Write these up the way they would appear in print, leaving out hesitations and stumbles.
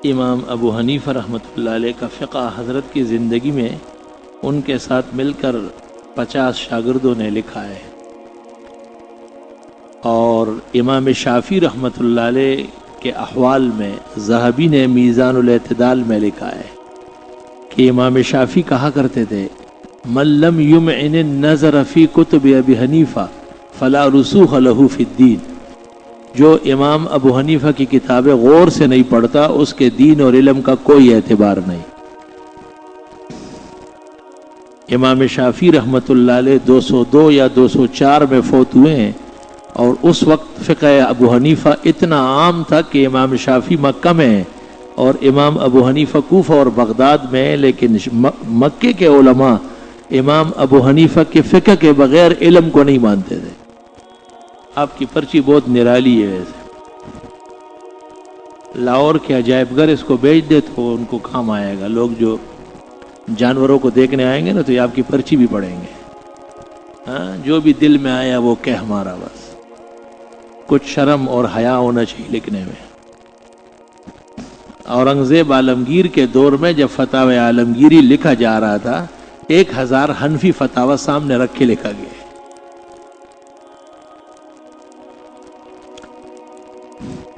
امام ابو حنیفہ رحمۃ اللہ علیہ کا فقہ حضرت کی زندگی میں ان کے ساتھ مل کر 50 شاگردوں نے لکھا ہے، اور امام شافعی رحمۃ اللہ علیہ کے احوال میں ذہبی نے میزان الاعتدال میں لکھا ہے کہ امام شافعی کہا کرتے تھے من لم یمعن النظر فی کتب ابی حنیفہ فلا رسوخ له فی الدین، جو امام ابو حنیفہ کی کتابیں غور سے نہیں پڑھتا اس کے دین اور علم کا کوئی اعتبار نہیں۔ امام شافعی رحمۃ اللہ علیہ 202 یا 204 میں فوت ہوئے ہیں، اور اس وقت فقہ ابو حنیفہ اتنا عام تھا کہ امام شافعی مکہ میں ہیں اور امام ابو حنیفہ کوفہ اور بغداد میں ہیں، لیکن مکے کے علماء امام ابو حنیفہ کے فقہ کے بغیر علم کو نہیں مانتے تھے۔ آپ کی پرچی بہت نرالی ہے، ویسے لاہور کے عجائب گھر اس کو بیچ دے تو ان کو کام آئے گا، لوگ جو جانوروں کو دیکھنے آئیں گے نا تو یہ آپ کی پرچی بھی پڑھیں گے۔ ہاں، جو بھی دل میں آیا وہ کہہ ہمارا، بس کچھ شرم اور حیا ہونا چاہیے لکھنے میں۔ اورنگزیب عالمگیر کے دور میں جب فتاوی عالمگیری لکھا جا رہا تھا 1000 حنفی فتاوی سامنے رکھ کے لکھا گیا۔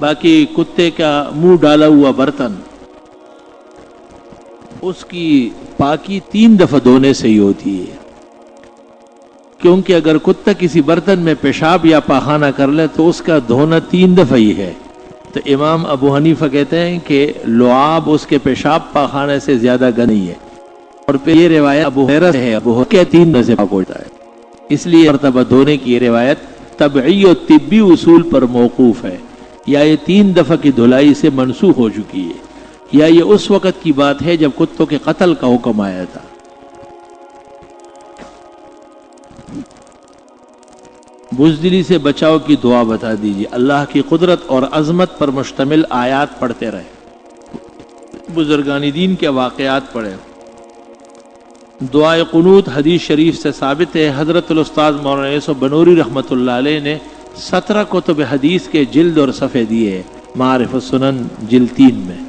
باقی کتے کا منہ ڈالا ہوا برتن، اس کی پاکی 3 دفعہ دھونے سے ہی ہوتی ہے، کیونکہ اگر کتا کسی برتن میں پیشاب یا پاخانہ کر لے تو اس کا دھونا 3 دفعہ ہی ہے۔ تو امام ابو حنیفہ کہتے ہیں کہ لعاب اس کے پیشاب پاخانے سے زیادہ گندی ہے، اور پھر یہ روایت ابو ہریرہ سے ہے، ابو ہریرہ کے 3 دفعہ سے پاک ہوتا ہے، اس لیے مرتبہ دھونے کی یہ روایت طبعی و طبی اصول پر موقوف ہے، یا یہ 3 دفعہ کی دھلائی سے منسوخ ہو چکی ہے، یا یہ اس وقت کی بات ہے جب کتوں کے قتل کا حکم آیا تھا۔ بزدلی سے بچاؤ کی دعا بتا دیجیے۔ اللہ کی قدرت اور عظمت پر مشتمل آیات پڑھتے رہے، بزرگان دین کے واقعات پڑھے۔ دعائے قنوت حدیث شریف سے ثابت ہے، حضرت الاستاذ مولانا یوسف بنوری رحمۃ اللہ علیہ نے 17 کتب حدیث کے جلد اور صفحے دیے، معارف السنن جلد 3 میں۔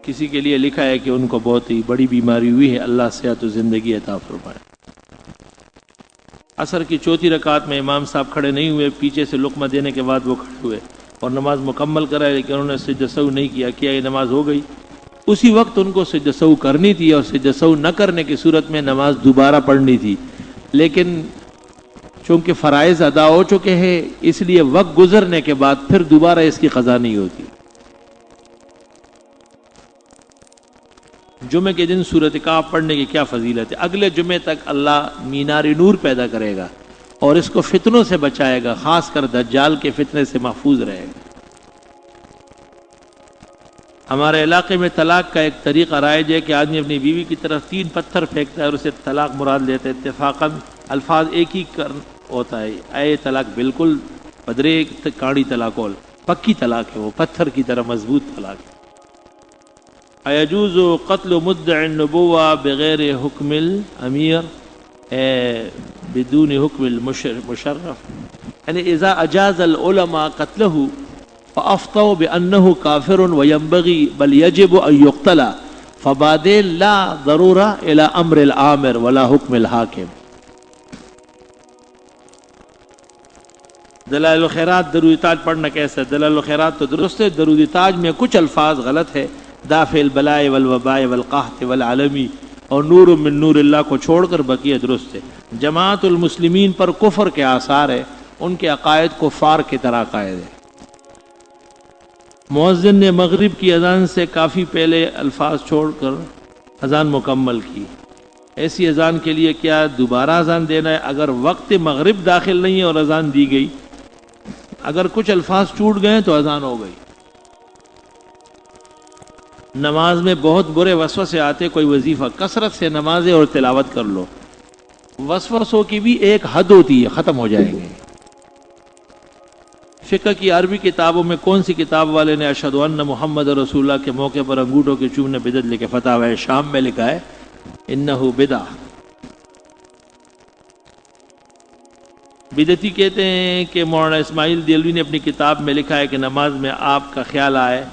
کسی کے لیے لکھا ہے کہ ان کو بہت ہی بڑی بیماری ہوئی ہے، اللہ صحت و زندگی عطا فرمائے۔ عصر کی 4تھی رکعت میں امام صاحب کھڑے نہیں ہوئے، پیچھے سے لقمہ دینے کے بعد وہ کھڑے ہوئے اور نماز مکمل کرائی، لیکن انہوں نے سجدہ سہو نہیں کیا۔ کیا یہ نماز ہو گئی؟ اسی وقت ان کو سجدہ سہو کرنی تھی، اور سجدہ سہو نہ کرنے کی صورت میں نماز دوبارہ پڑھنی تھی، لیکن چونکہ فرائض ادا ہو چکے ہیں اس لیے وقت گزرنے کے بعد پھر دوبارہ اس کی قضا نہیں ہوتی۔ جمعے کے دن سورۃ کہف پڑھنے کی کیا فضیلت ہے؟ اگلے جمعے تک اللہ مینار نور پیدا کرے گا اور اس کو فتنوں سے بچائے گا، خاص کر دجال کے فتنے سے محفوظ رہے گا۔ ہمارے علاقے میں طلاق کا ایک طریقہ رائج ہے کہ آدمی اپنی بیوی کی طرف 3 پتھر پھینکتا ہے اور اسے طلاق مراد لیتا ہے، اتفاقاً الفاظ ایک ہی ہوتا ہے، اے طلاق بالکل پدرے کاڑی طلاق، پکی طلاق ہے، وہ پتھر کی طرح مضبوط طلاق ہے۔ ایجوز قتل مدع النبوہ بغیر حکم الامیر بدون حکم المشرف، یعنی اذا اجاز العلماء قتله فافتوا بانه کافر وينبغي بل يجب ان يقتل فبعدين لا ضرورة الى امر الامر ولا حکم الحاکم۔ دلائل الخیرات درود تاج پڑھنا کیسا ہے؟ دلائل الخیرات تو درست ہے، درود تاج میں کچھ الفاظ غلط ہے، دافع البلاء والوباء والقحط والعلمی اور نور من نور اللہ کو چھوڑ کر بقیہ درست ہے۔ جماعت المسلمین پر کفر کے آثار ہے، ان کے عقائد کفار کی طرح عقائد ہے۔ مؤذن نے مغرب کی اذان سے کافی پہلے الفاظ چھوڑ کر اذان مکمل کی، ایسی اذان کے لیے کیا دوبارہ اذان دینا ہے؟ اگر وقت مغرب داخل نہیں ہے اور اذان دی گئی، اگر کچھ الفاظ ٹوٹ گئے تو اذان ہو گئی۔ نماز میں بہت برے وسوسے آتے، کوئی وظیفہ کثرت سے نمازیں اور تلاوت کر لو، وسوسوں کی بھی ایک حد ہوتی ہے، ختم ہو جائیں گے۔ فقہ کی عربی کتابوں میں کون سی کتاب والے نے اشہد ان محمد رسول اللہ کے موقع پر انگوٹھوں کے چومنے بدعت لکھے؟ فتاوی شام میں لکھا ہے انہ بدعہ۔ بدعتی کہتے ہیں کہ مولانا اسماعیل دیلوی نے اپنی کتاب میں لکھا ہے کہ نماز میں آپ کا خیال آئے.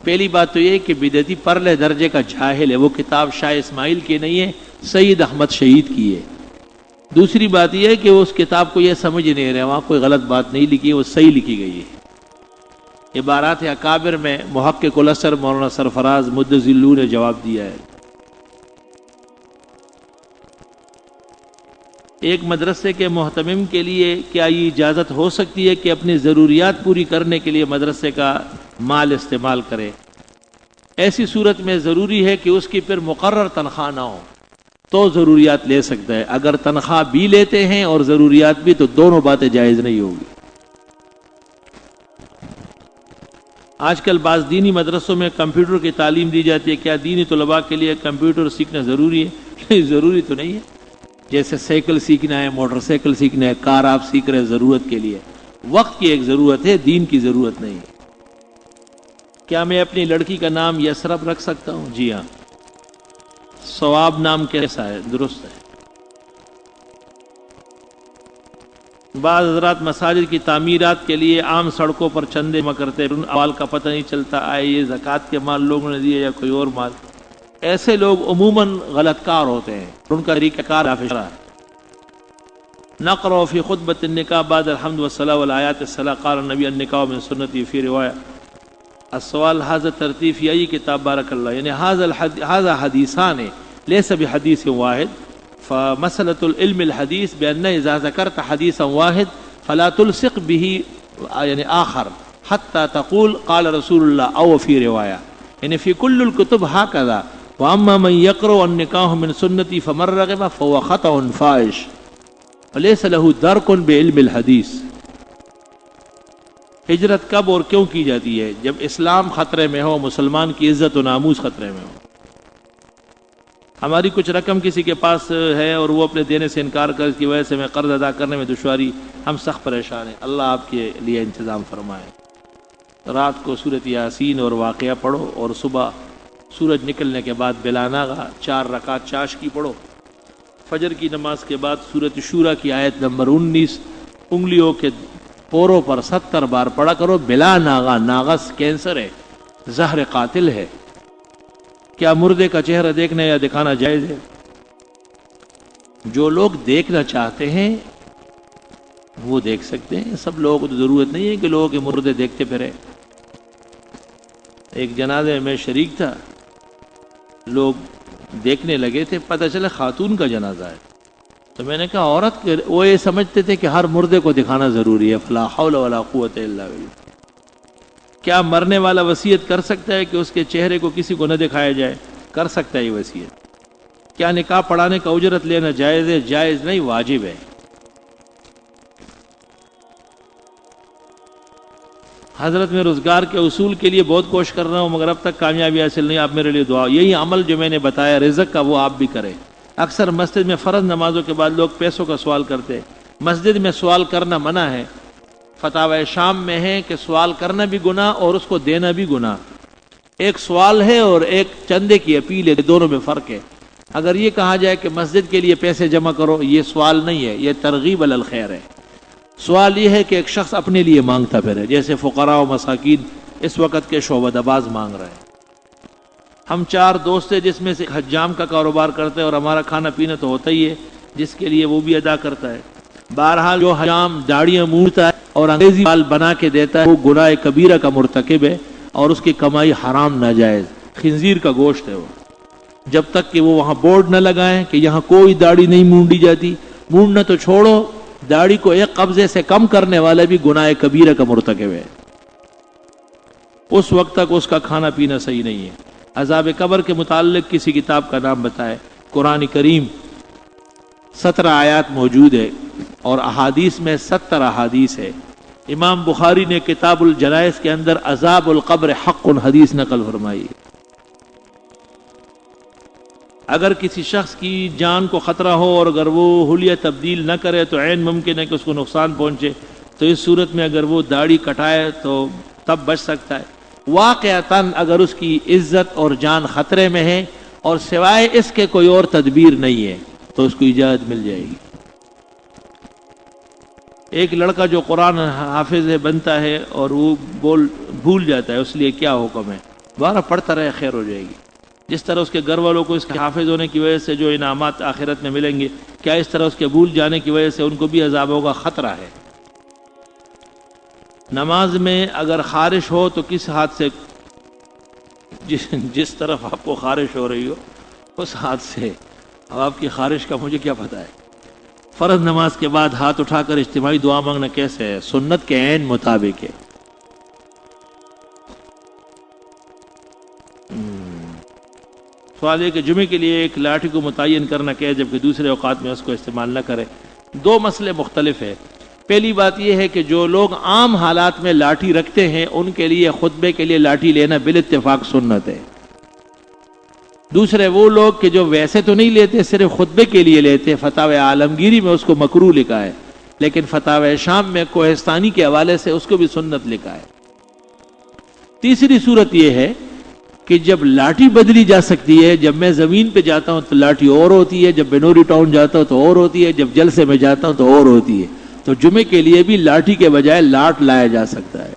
پہلی بات تو یہ کہ بدعتی پرلے درجے کا جاہل ہے، وہ کتاب شاہ اسماعیل کی نہیں ہے، سید احمد شہید کی ہے. دوسری بات یہ ہے کہ وہ اس کتاب کو یہ سمجھ نہیں رہے، وہاں کوئی غلط بات نہیں لکھی ہے، وہ صحیح لکھی گئی ہے. عبارات اکابر میں محقق الاثر مولانا سرفراز مدظلو نے جواب دیا ہے. ایک مدرسے کے محتمم کے لیے کیا یہ اجازت ہو سکتی ہے کہ اپنی ضروریات پوری کرنے کے لیے مدرسے کا مال استعمال کرے؟ ایسی صورت میں ضروری ہے کہ اس کی پھر مقرر تنخواہ نہ ہو تو ضروریات لے سکتا ہے. اگر تنخواہ بھی لیتے ہیں اور ضروریات بھی تو دونوں باتیں جائز نہیں ہوگی. آج کل بعض دینی مدرسوں میں کمپیوٹر کی تعلیم دی جاتی ہے، کیا دینی طلباء کے لیے کمپیوٹر سیکھنا ضروری ہے؟ نہیں، ضروری تو نہیں ہے. جیسے سائیکل سیکھنا ہے، موٹر سائیکل سیکھنا ہے، کار آپ سیکھ رہے ہیں ضرورت کے لیے، وقت کی ایک ضرورت ہے، دین کی ضرورت نہیں ہے. کیا میں اپنی لڑکی کا نام یسرب رکھ سکتا ہوں؟ جی ہاں. ثواب نام کیسا ہے؟ درست ہے. بعض حضرات مساجد کی تعمیرات کے لیے عام سڑکوں پر چندے جمع کرتے ہیں، ان اموال کا پتہ نہیں چلتا آئے یہ زکوٰۃ کے مال لوگوں نے دیے یا کوئی اور مال. ایسے لوگ عموماً غلط کار ہوتے ہیں، ان کا طریقہ کار نافذ ہے. نقرأ فی خطبۃ النکاح بعد الحمد والصلاۃ والآیات الصلاۃ قال النبی النکاح من سنتی فی روایہ. السوال هذا الترتیب فی ای کتاب بارک اللہ، یعنی هذا حدیثان لیس بحدیث واحد، فمسألة العلم الحدیث بأن اذا ذکرت حدیثا واحد فلا تلصق به یعنی آخر حتى تقول قال رسول اللہ او فی روایہ، یعنی فی کل الکتب هكذا. واما من يقرأ النکاح من سنتی فمن رغب فهو خطأ فاحش وليس له درک بعلم الحدیث. ہجرت کب اور کیوں کی جاتی ہے؟ جب اسلام خطرے میں ہو، مسلمان کی عزت و ناموس خطرے میں ہو. ہماری کچھ رقم کسی کے پاس ہے اور وہ اپنے دینے سے انکار کر، اس کی وجہ سے میں قرض ادا کرنے میں دشواری، ہم سخت پریشان ہیں. اللہ آپ کے لیے انتظام فرمائے. رات کو سورۃ یاسین اور واقعہ پڑھو اور صبح سورج نکلنے کے بعد بلا ناغہ 4 رکعت چاش کی پڑھو. فجر کی نماز کے بعد سورۃ شورا کی آیت نمبر 19 انگلیوں کے پوروں پر 70 بار پڑھا کرو. بلا ناغہ، ناغس کینسر ہے، زہر قاتل ہے. کیا مردے کا چہرہ دیکھنا یا دکھانا جائز ہے؟ جو لوگ دیکھنا چاہتے ہیں وہ دیکھ سکتے ہیں. سب لوگوں کو تو ضرورت نہیں ہے کہ لوگوں کے مردے دیکھتے پھرے. ایک جنازے میں شریک تھا، لوگ دیکھنے لگے تھے، پتہ چلا خاتون کا جنازہ ہے. تو میں نے کہا عورت کے، وہ یہ سمجھتے تھے کہ ہر مردے کو دکھانا ضروری ہے. فلا حول ولا قوت الا باللہ. کیا مرنے والا وصیت کر سکتا ہے کہ اس کے چہرے کو کسی کو نہ دکھایا جائے؟ کر سکتا ہے یہ وصیت. کیا نکاح پڑھانے کا اجرت لینا جائز ہے؟ جائز نہیں، واجب ہے. حضرت میں روزگار کے اصول کے لیے بہت کوشش کر رہا ہوں مگر اب تک کامیابی حاصل نہیں. آپ میرے لیے دعا. یہی عمل جو میں نے بتایا رزق کا وہ آپ بھی کریں. اکثر مسجد میں فرض نمازوں کے بعد لوگ پیسوں کا سوال کرتے ہیں. مسجد میں سوال کرنا منع ہے. فتاوی شام میں ہے کہ سوال کرنا بھی گناہ اور اس کو دینا بھی گناہ. ایک سوال ہے اور ایک چندے کی اپیل ہے، دونوں میں فرق ہے. اگر یہ کہا جائے کہ مسجد کے لیے پیسے جمع کرو، یہ سوال نہیں ہے، یہ ترغیب علی الخیر ہے. سوال یہ ہے کہ ایک شخص اپنے لیے مانگتا پھر ہے، جیسے فقراء و مساکین اس وقت کے شعبہ دباز مانگ رہے ہیں. ہم 4 دوست ہیں جس میں سے حجام کا کاروبار کرتے ہیں اور ہمارا کھانا پینا تو ہوتا ہی ہے جس کے لیے وہ بھی ادا کرتا ہے. بہرحال جو حجام داڑیاں مونڈتا ہے اور انگریزی بال بنا کے دیتا ہے وہ گناہ کبیرہ کا مرتکب ہے اور اس کی کمائی حرام ناجائز، خنزیر کا گوشت ہے وہ. جب تک کہ وہ وہاں بورڈ نہ لگائیں کہ یہاں کوئی داڑھی نہیں مونڈی جاتی. مونڈنا تو چھوڑو، داڑھی کو ایک قبضے سے کم کرنے والا بھی گناہ کبیرہ کا مرتکب ہے. اس وقت تک اس کا کھانا پینا صحیح نہیں ہے. عذاب قبر کے متعلق کسی کتاب کا نام بتائے. قرآن کریم 17 آیات موجود ہے اور احادیث میں 70 احادیث ہے. امام بخاری نے کتاب الجنائز کے اندر عذاب القبر حق حدیث نقل فرمائی. اگر کسی شخص کی جان کو خطرہ ہو اور اگر وہ حلیہ تبدیل نہ کرے تو عین ممکن ہے کہ اس کو نقصان پہنچے، تو اس صورت میں اگر وہ داڑھی کٹائے تو تب بچ سکتا ہے. واقعتاً اگر اس کی عزت اور جان خطرے میں ہے اور سوائے اس کے کوئی اور تدبیر نہیں ہے تو اس کو اجازت مل جائے گی. ایک لڑکا جو قرآن حافظ بنتا ہے اور وہ بھول جاتا ہے، اس لیے کیا حکم ہے؟ دوبارہ پڑھتا رہے، خیر ہو جائے گی۔ جس طرح اس کے گھر والوں کو اس کے حافظ ہونے کی وجہ سے جو انعامات آخرت میں ملیں گے، کیا اس طرح اس کے بھول جانے کی وجہ سے ان کو بھی عذاب ہوگا؟ خطرہ ہے۔ نماز میں اگر خارش ہو تو کس ہاتھ سے، جس طرف آپ کو خارش ہو رہی ہو اس ہاتھ سے، اب آپ کی خارش کا مجھے کیا پتہ ہے۔ فرض نماز کے بعد ہاتھ اٹھا کر اجتماعی دعا مانگنا کیسے ہے؟ سنت کے عین مطابق ہے۔ سوال یہ کہ جمعے کے لیے ایک لاٹھی کو متعین کرنا کیا ہے جبکہ دوسرے اوقات میں اس کو استعمال نہ کرے؟ دو مسئلے مختلف ہیں۔ پہلی بات یہ ہے کہ جو لوگ عام حالات میں لاٹھی رکھتے ہیں ان کے لیے خطبے کے لیے لاٹھی لینا بالاتفاق سنت ہے۔ دوسرے وہ لوگ کہ جو ویسے تو نہیں لیتے، صرف خطبے کے لیے لیتے، فتاوی عالمگیری میں اس کو مکروہ لکھا ہے، لیکن فتاوی شام میں کوہستانی کے حوالے سے اس کو بھی سنت لکھا ہے۔ تیسری صورت یہ ہے کہ جب لاٹھی بدلی جا سکتی ہے، جب میں زمین پہ جاتا ہوں تو لاٹھی اور ہوتی ہے، جب بنوری ٹاؤن جاتا ہوں تو اور ہوتی ہے، جب جلسے میں جاتا ہوں تو اور ہوتی ہے، تو جمعے کے لیے بھی لاٹھی کے بجائے لاٹ لایا جا سکتا ہے۔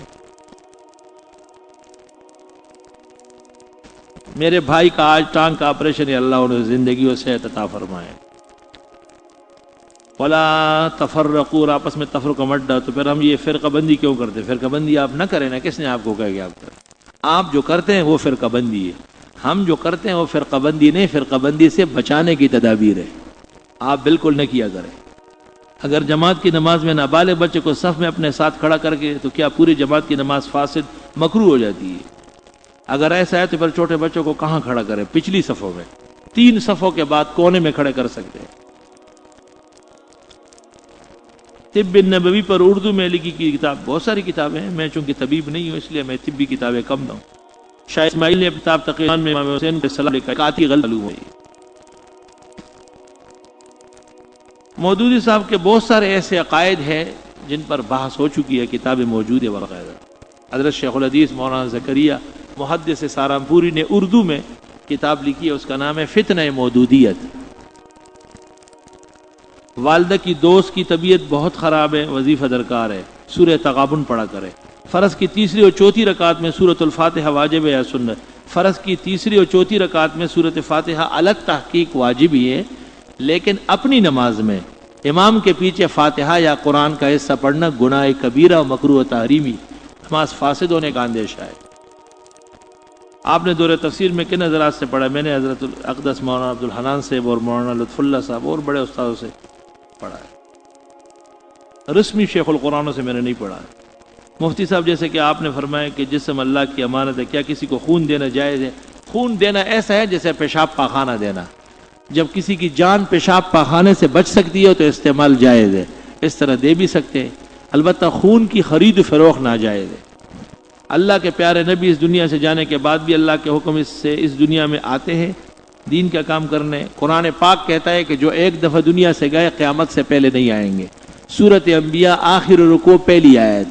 میرے بھائی کا آج ٹانگ کا آپریشن ہے، اللہ انہیں زندگی و صحت عطا فرمائے۔ ولا تفرقوا، اور آپس میں تفرقہ مت ڈالو۔ تو پھر ہم یہ فرقہ بندی کیوں کرتے؟ فرقہ بندی آپ نہ کریں نا، کس نے آپ کو کہا کہ آپ کریں؟ آپ جو کرتے ہیں وہ فرقہ بندی ہے، ہم جو کرتے ہیں وہ فرقہ بندی نہیں، فرقہ بندی سے بچانے کی تدابیر ہے۔ آپ بالکل نہ کیا کریں۔ اگر جماعت کی نماز میں نابالغ بچے کو صف میں اپنے ساتھ کھڑا کر کے تو کیا پوری جماعت کی نماز فاسد مکروہ ہو جاتی ہے؟ اگر ایسا ہے تو پھر چھوٹے بچوں کو کہاں کھڑا کریں؟ پچھلی صفوں میں، 3 صفوں کے بعد کونے میں کھڑے کر سکتے ہیں۔ طب نبوی پر اردو میں لکھی کی کتاب، بہت ساری کتابیں ہیں، میں چونکہ طبیب نہیں ہوں اس لیے میں طبی کتابیں کم دوں۔ شاہ اسماعیل نے کتاب تقیان میں امام حسین علیہ السلام لکھا، قاطعی غلط معلوم ہوئی۔ مودودی صاحب کے بہت سارے ایسے عقائد ہیں جن پر بحث ہو چکی ہے، کتابیں موجود ہے باقاعدہ۔ حضرت شیخ الحدیث مولانا زکریا محدث سہارنپوری نے اردو میں کتاب لکھی ہے، اس کا نام ہے فتنہ مودودیت۔ والدہ کی دوست کی طبیعت بہت خراب ہے، وظیفہ درکار ہے، سورہ تغابن پڑھا کرے۔ فرض کی تیسری اور چوتھی رکعت میں سورۃ الفاتحہ واجب ہے یا سنت؟ فرض کی تیسری اور چوتھی رکعت میں سورۃ فاتحہ الگ تحقیق واجب ہی ہے، لیکن اپنی نماز میں امام کے پیچھے فاتحہ یا قرآن کا حصہ پڑھنا گناہ کبیرہ و مکروہ تحریمی، نماز فاسد ہونے کا اندیشہ ہے۔ آپ نے دورہ تفسیر میں کن حضرات سے پڑھا؟ میں نے حضرت الاقدس مولانا عبدالحنان صاحب اور مولانا لطف اللہ صاحب اور بڑے استادوں سے پڑھا ہے، رسمی شیخ القرآنوں سے میں نے نہیں پڑھا ہے۔ مفتی صاحب جیسے کہ آپ نے فرمایا کہ جسم اللہ کی امانت ہے، کیا کسی کو خون دینا جائز ہے؟ خون دینا ایسا ہے جیسے پیشاب پاخانہ دینا، جب کسی کی جان پیشاب پاخانے سے بچ سکتی ہے تو استعمال جائز ہے، اس طرح دے بھی سکتے ہیں، البتہ خون کی خرید و فروخت ناجائز ہے۔ اللہ کے پیارے نبی اس دنیا سے جانے کے بعد بھی اللہ کے حکم سے اس دنیا میں آتے ہیں دین کا کام کرنے۔ قرآن پاک کہتا ہے کہ جو ایک دفعہ دنیا سے گئے قیامت سے پہلے نہیں آئیں گے۔ سورۃ انبیاء آخر رکوع پہلی آیت،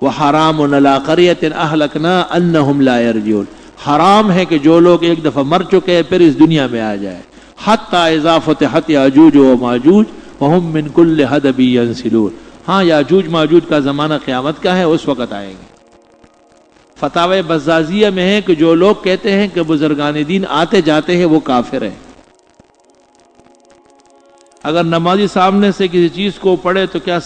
وَحَرَامٌ عَلَىٰ قَرْيَةٍ أَهْلَكْنَا أَنَّهُمْ لَا يَرْجِعُونَ، حرام ہے کہ جو لوگ ایک دفعہ مر چکے پھر اس دنیا میں آ جائے۔ حَتَّىٰ إِذَا فُتِحَتْ يَأْجُوجُ وَمَأْجُوجُ وَهُم مِّن كُلِّ حَدَبٍ يَنْسِلُونَ، ہاں یاجوج ماجوج کا زمانہ قیامت کا ہے، اس وقت آئیں گے۔ فتاوی بزازیہ میں ہے کہ جو لوگ کہتے ہیں کہ بزرگان دین آتے جاتے ہیں وہ کافر ہیں۔ اگر نمازی سامنے سے کسی چیز کو پڑھے تو کیا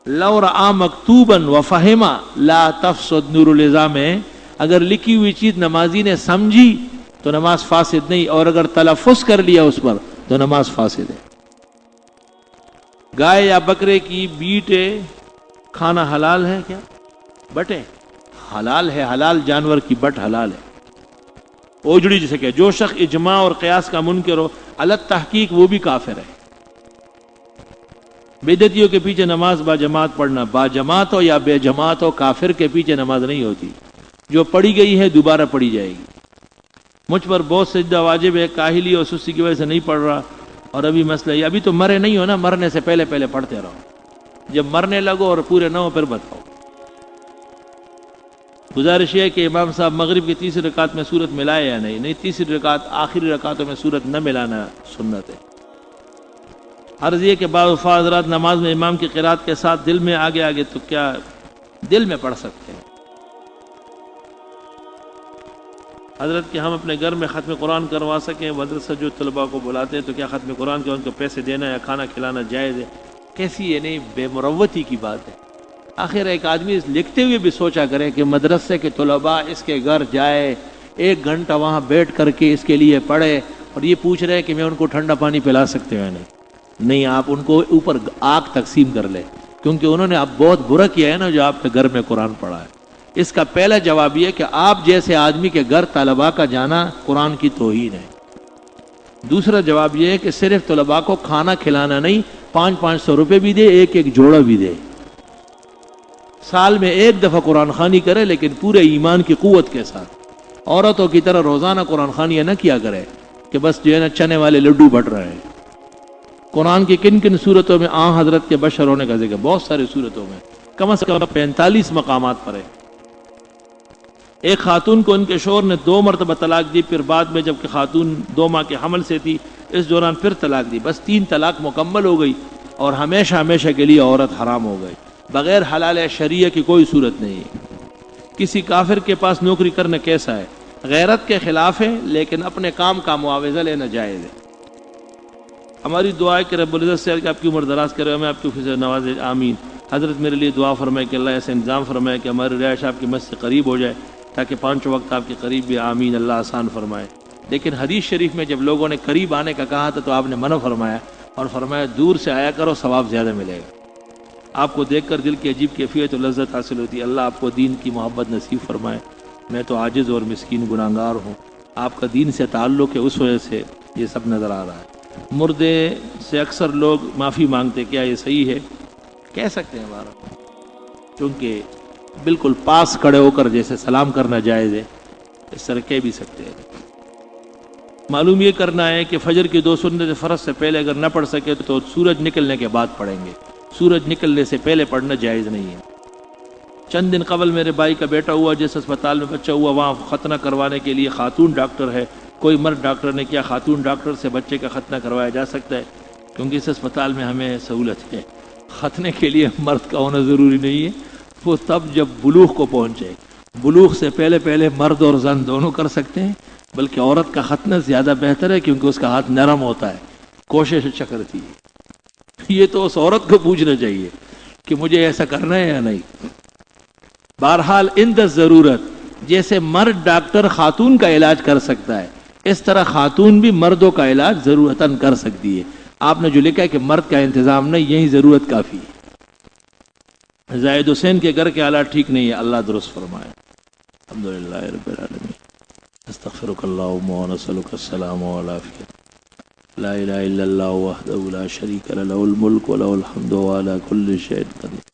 لو رآ مکتوبا وفہما لا تفسد نور الازام ہے، اگر لکھی ہوئی چیز نمازی نے سمجھی تو نماز فاسد نہیں، اور اگر تلفظ کر لیا اس پر تو نماز فاسد ہے۔ گائے یا بکرے کی بیٹے کھانا حلال ہے کیا؟ بٹے حلال ہے، حلال جانور کی بٹ حلال ہے۔ اوجڑی جسے کہ جو شخص اجماع اور قیاس کا منکر ہو الگ تحقیق وہ بھی کافر ہے۔ بدعتیوں کے پیچھے نماز با جماعت پڑھنا، با جماعت ہو یا بے جماعت ہو، کافر کے پیچھے نماز نہیں ہوتی، جو پڑھی گئی ہے دوبارہ پڑھی جائے گی۔ مجھ پر بہت سجدہ واجب ہے، کاہلی اور سستی کی وجہ سے نہیں پڑھ رہا، اور ابھی مسئلہ یہ ابھی تو مرے نہیں ہو نا، مرنے سے پہلے پہلے پڑھتے رہو، جب مرنے لگو اور پورے نہ ہو پھر بتاؤ۔ گزارش ہے کہ امام صاحب مغرب کی تیسری رکعت میں سورت ملائے یا نہیں؟ نہیں، تیسری رکعت آخری رکعتوں میں سورت نہ ملانا سنت ہے۔ عرض یہ کہ بعض حضرات نماز میں امام کی قرات کے ساتھ دل میں آگے آگے، تو کیا دل میں پڑھ سکتے ہیں؟ حضرت کہ ہم اپنے گھر میں ختم قرآن کروا سکیں، مدرسہ جو طلباء کو بلاتے ہیں تو کیا ختم قرآن کے ان کو پیسے دینا یا کھانا کھلانا جائز ہے؟ کیسی یہ نہیں بے مروتی کی بات ہے؟ آخر ایک آدمی لکھتے ہوئے بھی سوچا کرے کہ مدرسے کے طلباء اس کے گھر جائے، 1 گھنٹہ وہاں بیٹھ کر کے اس کے لیے پڑھے، اور یہ پوچھ رہے ہیں کہ میں ان کو ٹھنڈا پانی پلا سکتے ہیں؟ نہیں، آپ ان کو اوپر آگ تقسیم کر لیں، کیونکہ انہوں نے اب بہت برا کیا ہے نا جو آپ کے گھر میں قرآن پڑھا ہے۔ اس کا پہلا جواب یہ کہ آپ جیسے آدمی کے گھر طلباء کا جانا قرآن کی توہین ہے۔ دوسرا جواب یہ ہے کہ صرف طلباء کو کھانا کھلانا نہیں، 500 روپے بھی دے، ایک جوڑا بھی دے، سال میں 1 دفعہ قرآن خوانی کرے، لیکن پورے ایمان کی قوت کے ساتھ۔ عورتوں کی طرح روزانہ قرآن خوانیاں نہ کیا کرے کہ بس جو ہے نا چنے والے لڈو بٹ رہے ہیں۔ قرآن کی کن کن صورتوں میں حضرت کے بشر ہونے کا ذکر؟ بہت ساری صورتوں میں، کم از کم 45 مقامات پر ہے۔ ایک خاتون کو ان کے شوہر نے 2 مرتبہ طلاق دی، پھر بعد میں جب کہ خاتون 2 ماہ کے حمل سے تھی، اس دوران پھر طلاق دی، بس 3 طلاق مکمل ہو گئی اور ہمیشہ کے لیے عورت حرام ہو گئی، بغیر حلال شریعہ کی کوئی صورت نہیں ہے۔ کسی کافر کے پاس نوکری کرنا کیسا ہے؟ غیرت کے خلاف ہے، لیکن اپنے کام کا معاوضہ لینا جائز ہے۔ ہماری دعا ہے کہ رب العزت سے کہ آپ کی عمر دراز کرے، میں آپ کی خوشی سے نوازے، آمین۔ حضرت میرے لیے دعا فرمائے کہ اللہ ایسے انتظام فرمائے کہ ہماری رہائش آپ کی مسجد سے قریب ہو جائے، تاکہ 5 وقت آپ کے قریب بھی، آمین، اللہ آسان فرمائے۔ لیکن حدیث شریف میں جب لوگوں نے قریب آنے کا کہا تھا تو آپ نے منع فرمایا اور فرمایا دور سے آیا کرو، ثواب زیادہ ملے گا۔ آپ کو دیکھ کر دل کی عجیب کیفیت و لذت حاصل ہوتی ہے۔ اللہ آپ کو دین کی محبت نصیب فرمائے۔ میں تو عاجز اور مسکین گناہگار ہوں، آپ کا دین سے تعلق ہے، اس وجہ سے یہ سب نظر آ رہا ہے۔ مردے سے اکثر لوگ معافی مانگتے، کیا یہ صحیح ہے؟ کہہ سکتے ہیں ہمارا، کیونکہ بالکل پاس کھڑے ہو کر جیسے سلام کرنا جائز ہے، اس طرح کہہ بھی سکتے ہیں۔ معلوم یہ کرنا ہے کہ فجر کی 2 سنت فرض سے پہلے اگر نہ پڑھ سکے تو سورج نکلنے کے بعد پڑھیں گے، سورج نکلنے سے پہلے پڑھنا جائز نہیں ہے۔ چند دن قبل میرے بھائی کا بیٹا ہوا، جس اسپتال میں بچہ ہوا وہاں ختنہ کروانے کے لیے خاتون ڈاکٹر ہے، کوئی مرد ڈاکٹر نے کیا خاتون ڈاکٹر سے بچے کا ختنہ کروایا جا سکتا ہے؟ کیونکہ اس اسپتال میں ہمیں سہولت ہے، ختنے کے لیے مرد کا ہونا ضروری نہیں ہے، وہ تب جب بلوغ کو پہنچے، بلوغ سے پہلے مرد اور زن دونوں کر سکتے ہیں، بلکہ عورت کا ختنہ زیادہ بہتر ہے کیونکہ اس کا ہاتھ نرم ہوتا ہے، کوشش اچھا کرتی ہے۔ یہ تو اس عورت کو پوچھنا چاہیے کہ مجھے ایسا کرنا ہے یا نہیں۔ بہرحال اند ضرورت، جیسے مرد ڈاکٹر خاتون کا علاج کر سکتا ہے، اس طرح خاتون بھی مردوں کا علاج ضرورتاً کر سکتی ہے۔ آپ نے جو لکھا ہے کہ مرد کا انتظام نہیں، یہی ضرورت کافی ہے۔ زاہد حسین کے گھر کے حالات ٹھیک نہیں ہے، اللہ درست فرمائے۔ الحمدللہ رب العالمین، استغفرک اللہم و نسألک السلام والعافیہ، لا الہ الا اللہ وحدہ لا شریک لہ، لہ الملک و لہ الحمد وعلی کل شیء قدیر۔